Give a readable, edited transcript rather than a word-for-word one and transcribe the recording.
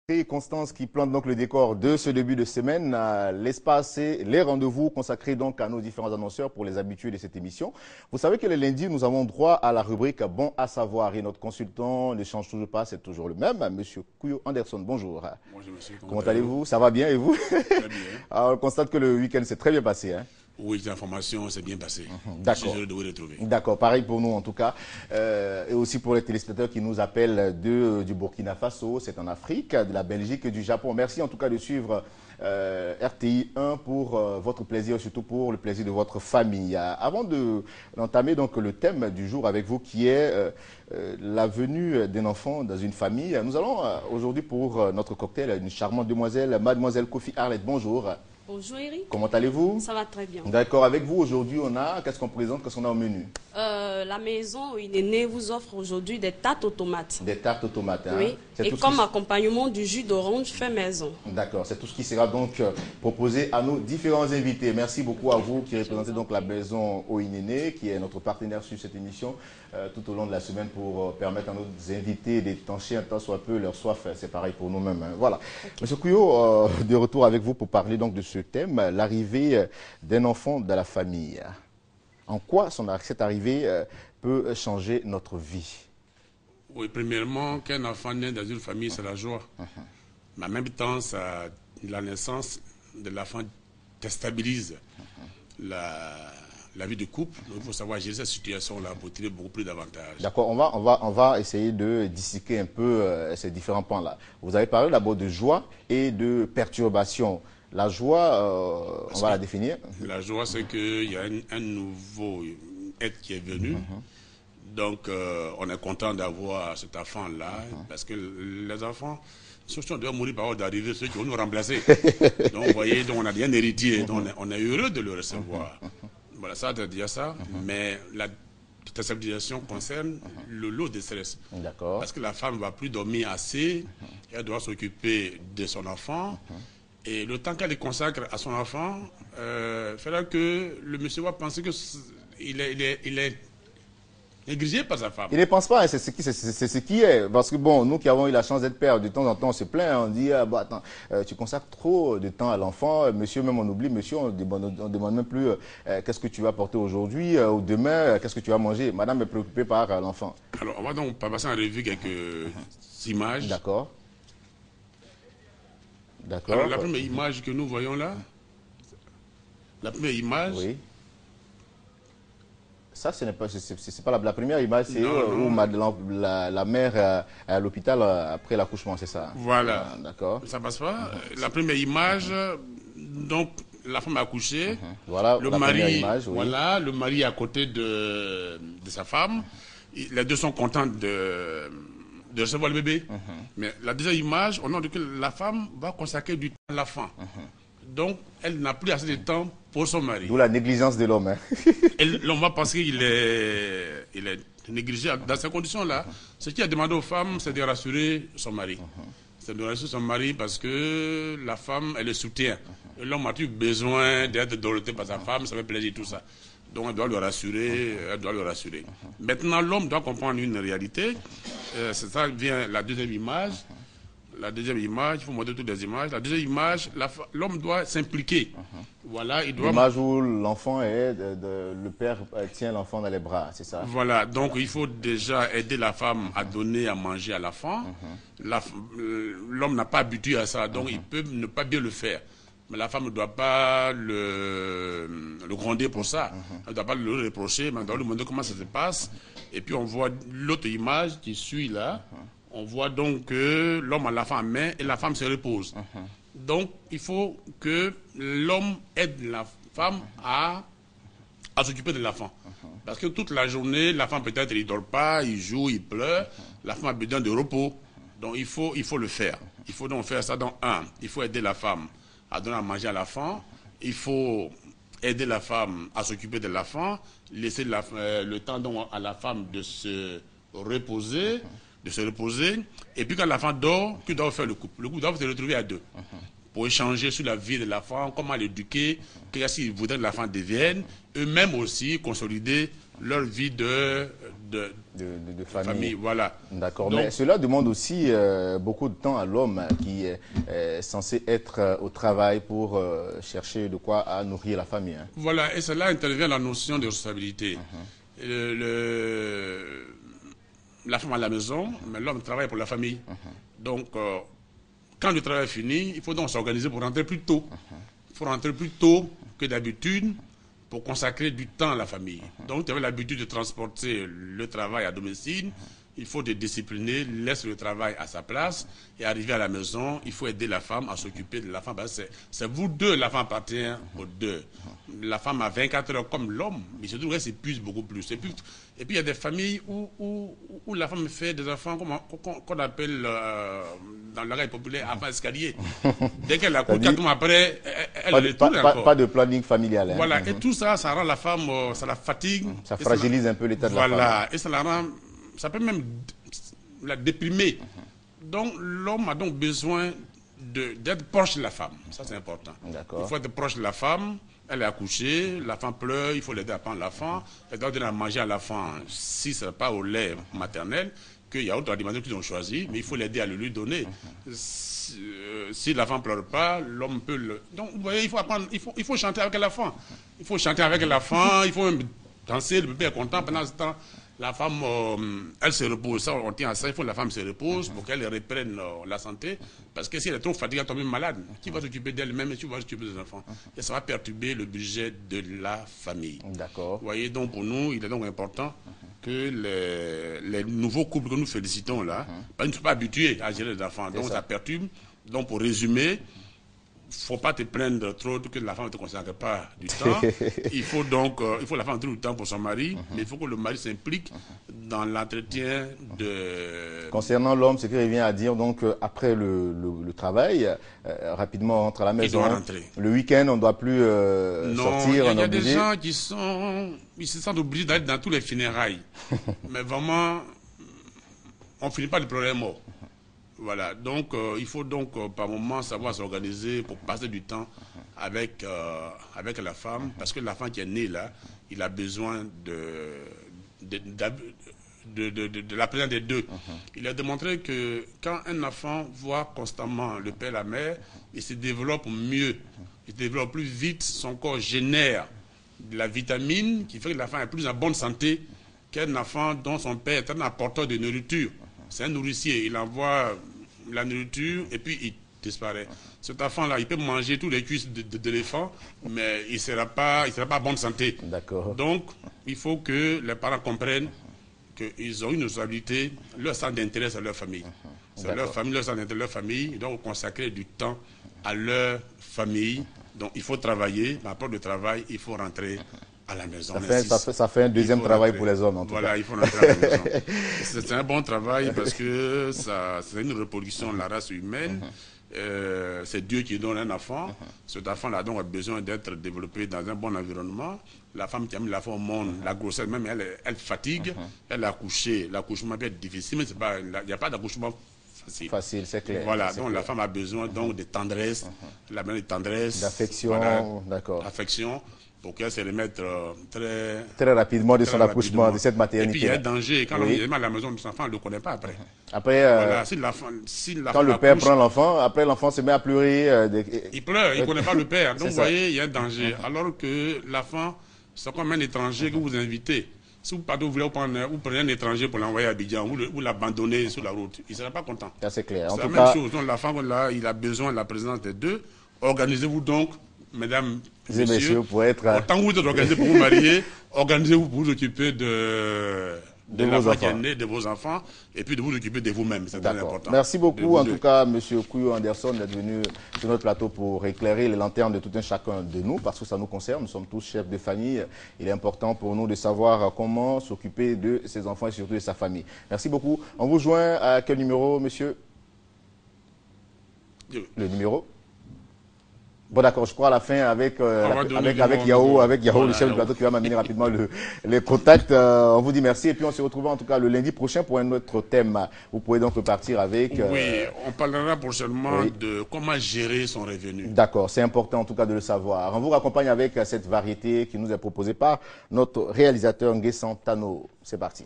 Et Constance qui plante donc le décor de ce début de semaine, l'espace et les rendez-vous consacrés donc à nos différents annonceurs pour les habitués de cette émission. Vous savez que le lundi, nous avons droit à la rubrique Bon à savoir et notre consultant ne change toujours pas, c'est toujours le même, Monsieur Kuyo Anderson. Bonjour. Bonjour monsieur. Comment allez-vous? Ça va bien et vous? Très bien. Alors, on constate que le week-end s'est très bien passé. Hein? Oui, l'information s'est bien passée. D'accord. Je suis heureux de vous retrouver. D'accord, pareil pour nous en tout cas. Et aussi pour les téléspectateurs qui nous appellent du Burkina Faso, c'est en Afrique, de la Belgique et du Japon. Merci en tout cas de suivre RTI 1 pour votre plaisir et surtout pour le plaisir de votre famille. Avant d'entamer donc le thème du jour avec vous qui est la venue d'un enfant dans une famille, nous allons aujourd'hui pour notre cocktail une charmante demoiselle, Mademoiselle Kofi Arlette. Bonjour. Bonjour Eric. Comment allez-vous? Ça va très bien. D'accord, avec vous aujourd'hui on a, qu'est-ce qu'on présente, qu'est-ce qu'on a au menu? La maison Inéné vous offre aujourd'hui des tartes aux tomates. Des tartes aux tomates, hein? Oui, et comme accompagnement du jus d'orange fait maison. D'accord, c'est tout ce qui sera donc proposé à nos différents invités. Merci beaucoup à vous qui représentez donc la maison Inéné, qui est notre partenaire sur cette émission tout au long de la semaine pour permettre à nos invités d'étancher un tant soit peu leur soif. C'est pareil pour nous-mêmes. Hein. Voilà. Okay. Monsieur Kuyo, de retour avec vous pour parler donc de ce thème, l'arrivée d'un enfant dans la famille. En quoi cette arrivée peut changer notre vie? Oui, premièrement, qu'un enfant naît dans une famille, c'est la joie. Mais en même temps, la naissance de l'enfant déstabilise la vie de couple. Donc, il faut savoir gérer cette situation-là pour tirer beaucoup plus d'avantages. D'accord, on va essayer de disséquer un peu ces différents points-là. Vous avez parlé d'abord de joie et de perturbation. La joie, on va la définir. La joie, c'est qu'il y a un nouveau être qui est venu. Donc, on est content d'avoir cet enfant-là, parce que les enfants, surtout on doit mourir par ordre d'arriver, ceux qui vont nous remplacer. Donc, vous voyez, donc on a bien héritier, donc on est heureux de le recevoir. Voilà, ça, de dire ça, mais la déstabilisation concerne le lot de stress. Parce que la femme ne va plus dormir assez, elle doit s'occuper de son enfant. Et le temps qu'elle consacre à son enfant, fera que le monsieur va penser qu'il est négligé par sa femme. Il ne pense pas, hein, c'est ce qui est. Parce que bon, nous qui avons eu la chance d'être père, de temps en temps on se plaint, on dit, bah, attends, tu consacres trop de temps à l'enfant, monsieur même on oublie, monsieur on demande même plus qu'est-ce que tu vas porter aujourd'hui ou demain, qu'est-ce que tu vas manger. Madame est préoccupée par l'enfant. Alors on va donc passer en revue quelques images. D'accord. D'accord. Alors la première image que nous voyons là, la première image... Oui. Ça, ce n'est pas, c'est pas la première image, c'est où la mère est à l'hôpital après l'accouchement, c'est ça? Voilà. D'accord. Ça passe pas. La première image, donc la femme a accouché. Voilà, le mari, image, oui. Voilà, le mari est à côté de sa femme. Les deux sont contents de recevoir le bébé. Mais la deuxième image, on note que la femme va consacrer du temps à l'enfant. Donc, elle n'a plus assez de temps pour son mari. D'où la négligence de l'homme. Hein. L'homme va penser qu'il est négligé. Dans ces conditions-là, ce qu'il a demandé aux femmes, c'est de rassurer son mari. C'est de rassurer son mari parce que la femme, elle le soutient. L'homme a eu besoin d'être doroté par sa femme, ça fait plaisir, tout ça. Donc, elle doit le rassurer, Maintenant, l'homme doit comprendre une réalité. C'est ça vient la deuxième image. La deuxième image, il faut montrer toutes les images. La deuxième image, l'homme doit s'impliquer. Voilà, il doit... L'image où l'enfant est, le père tient l'enfant dans les bras, c'est ça? Voilà, donc il faut déjà aider la femme à donner à manger à l'enfant. L'homme n'a pas habitué à ça, donc il peut ne pas bien le faire. Mais la femme ne doit pas le gronder pour ça. Elle ne doit pas le reprocher, mais elle doit lui demander comment ça se passe. Et puis on voit l'autre image qui suit là. On voit donc que l'homme a la femme en main et la femme se repose. Donc, il faut que l'homme aide la femme à s'occuper de l'enfant. Parce que toute la journée, la femme peut-être il ne dort pas, il joue, il pleure. La femme a besoin de repos. Donc, il faut le faire. Il faut donc faire ça dans il faut aider la femme à donner à manger à l'enfant. Il faut aider la femme à s'occuper de l'enfant. Laisser le temps donc à la femme de se reposer. Et puis quand l'enfant dort, que doit faire le couple? Le couple doit se retrouver à deux pour échanger sur la vie de l'enfant, comment l'éduquer, qu'est-ce qu'ils voudraient que l'enfant devienne, eux-mêmes aussi consolider leur vie de de famille. Voilà. D'accord. Mais cela demande aussi beaucoup de temps à l'homme qui est censé être au travail pour chercher de quoi à nourrir la famille. Hein. Voilà, et cela intervient la notion de responsabilité. La femme à la maison, mais l'homme travaille pour la famille. Donc, quand le travail est fini, il faut donc s'organiser pour rentrer plus tôt. Il faut rentrer plus tôt que d'habitude pour consacrer du temps à la famille. Donc, tu avais l'habitude de transporter le travail à domicile. Il faut te discipliner, laisse le travail à sa place et arriver à la maison, il faut aider la femme à s'occuper de la femme. C'est vous deux, la femme appartient aux deux. La femme a 24 heures comme l'homme, mais surtout elle s'épuise beaucoup plus. Et puis il y a des familles où la femme fait des enfants qu'on appelle dans le langage populaire enfants escalier. Dès qu'elle accouche, 4 mois après, elle retourne encore. Pas de planning familial. Hein. Voilà, et tout ça, ça rend la femme, ça la fatigue. Ça fragilise un peu l'état de la femme. Voilà, et ça la rend... Ça peut même la déprimer. Donc, l'homme a donc besoin d'être proche de la femme. Ça, c'est important. Il faut être proche de la femme. Elle est accouchée, la femme pleure, il faut l'aider à prendre l'enfant. Elle doit donner à manger à l'enfant, si ce n'est pas au lait maternel, qu'il y a autre alimentation qu'ils ont choisi, mais il faut l'aider à le lui donner. Si l'enfant ne pleure pas, l'homme peut le... Donc, vous voyez, il faut apprendre, il faut chanter avec l'enfant. Il faut chanter avec l'enfant, il faut même danser, le bébé est content pendant ce temps. La femme, elle se repose, ça on tient à ça, il faut que la femme se repose pour qu'elle reprenne la santé, parce que si elle est trop fatiguée, elle tombe malade. Qui va s'occuper d'elle-même et qui va s'occuper des enfants? Et ça va perturber le budget de la famille. D'accord. Vous voyez, donc pour nous, il est donc important que les nouveaux couples que nous félicitons là, ils ne sont pas habitués à gérer les enfants, donc ça perturbe. Donc pour résumer, il ne faut pas te plaindre trop que la femme ne te consacre pas du temps. Il faut la femme trouve du temps pour son mari, mais il faut que le mari s'implique dans l'entretien de... Concernant l'homme, ce qu'il revient à dire, donc après le travail, rapidement on rentre à la maison. Il doit rentrer. Le week-end, on ne doit plus sortir. Il y a des gens qui se sentent obligés d'aller dans tous les funérailles. Mais vraiment, on ne finit pas le problème mort. Voilà, donc il faut donc par moment savoir s'organiser pour passer du temps avec la femme, parce que l'enfant qui est né là, il a besoin de la présence des deux. Il a démontré que quand un enfant voit constamment le père et la mère, il se développe mieux, il se développe plus vite, son corps génère de la vitamine qui fait que l'enfant est plus en bonne santé qu'un enfant dont son père est un apporteur de nourriture. C'est un nourricier, il envoie la nourriture et puis il disparaît. Cet enfant-là, il peut manger tous les cuisses d'éléphant, mais il ne sera pas en bonne santé. D'accord. Donc, il faut que les parents comprennent qu'ils ont une responsabilité, leur centre d'intérêt, c'est leur famille. C'est leur famille, leur centre d'intérêt, leur famille. Ils doivent consacrer du temps à leur famille. Donc, il faut travailler, mais après le travail, il faut rentrer à la maison. Ça fait un deuxième travail pour les hommes, en tout cas. Voilà, il faut rentrer à la maison. C'est un bon travail parce que c'est une reproduction de la race humaine. C'est Dieu qui donne un enfant. Cet enfant-là donc a besoin d'être développé dans un bon environnement. La femme qui a mis l'enfant au monde, la grossesse même, elle fatigue. Elle a accouché. L'accouchement peut être difficile, mais il n'y a pas d'accouchement facile, c'est clair. Voilà, donc la femme a besoin donc de tendresse, la de tendresse, d'affection, d'accord. Affection, pour qu'elle se remette très rapidement de son accouchement, de cette maternité. Et puis il y a un danger, quand on est à la maison de son enfant, on ne le connaît pas après. Après, voilà, quand le père prend l'enfant, après l'enfant se met à pleurer. Il pleure, il ne connaît pas le père. Donc vous voyez, il y a un danger. Alors que l'enfant, c'est comme un étranger que vous invitez. Si vous partez, vous prenez un étranger pour l'envoyer à Abidjan, vous l'abandonnez sur la route, il ne sera pas content. C'est clair. C'est la même chose. Donc l'enfant, là, il a besoin de la présence des deux. Organisez-vous donc, mesdames et messieurs, pour être... Tant que vous êtes organisés pour vous marier, organisez-vous pour vous occuper de vos enfants. De vos enfants, et puis de vous occuper de vous-même. C'est très important. Merci beaucoup, en tout cas, M. Kouyo Anderson, d'être venu sur notre plateau pour éclairer les lanternes de tout un chacun de nous, parce que ça nous concerne. Nous sommes tous chefs de famille. Il est important pour nous de savoir comment s'occuper de ses enfants et surtout de sa famille. Merci beaucoup. On vous joint à quel numéro, monsieur? Le numéro? Bon d'accord, je crois à la fin avec Yao, le chef du plateau qui va m'amener rapidement les contacts. On vous dit merci et puis on se retrouvera en tout cas le lundi prochain pour un autre thème. Vous pouvez donc repartir avec... Oui, on parlera prochainement de comment gérer son revenu. D'accord, c'est important en tout cas de le savoir. On vous raccompagne avec cette variété qui nous est proposée par notre réalisateur Nguessan Tano. C'est parti.